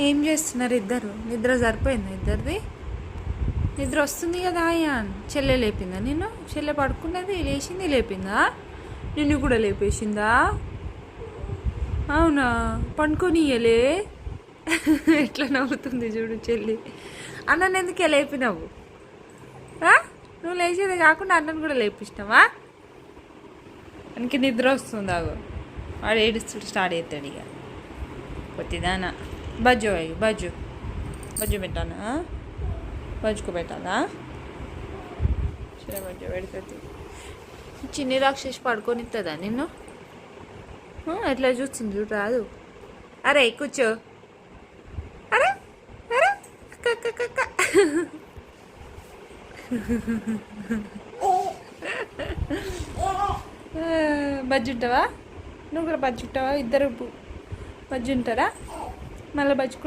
ఏం చేస్తున్నారు ఇద్దరు? నిద్ర సరిపోయిందా ఇద్దరిది? నిద్ర వస్తుంది కదా అయాన్. చెల్లె లేపిందా నిన్ను? చెల్లె పడుకున్నది లేచింది లేపిందా? నిన్ను కూడా లేపేసిందా? అవునా? పండుకొనియలే. ఎట్లా నవ్వుతుంది చూడు చెల్లి. అన్నని ఎందుకే లేపినావు? నువ్వు లేచేది కాకుండా అన్నను కూడా లేపిస్తావా? మనకి నిద్ర వస్తుంది. ఆగు, వాడు ఏడుస్తుడు స్టార్ట్ అవుతాడు ఇక. కొద్దిదానా బజ్జు అయ్యి బజ్జు బజ్జు పెట్టానా? బజ్జుకు పెట్టాలా? సరే బజ్జు పెడుతుంది. చిన్ని రాక్షసి పడుకొని ఇస్తుందా నిన్ను? ఎట్లా చూస్తుంది చూడు. రాదు. అరే కూర్చో. అరే అరే బజ్జుంటావా? నువ్వు కూడా బజ్జుంటావా? ఇద్దరు బజ్జుంటారా? మళ్ళీ బజ్జు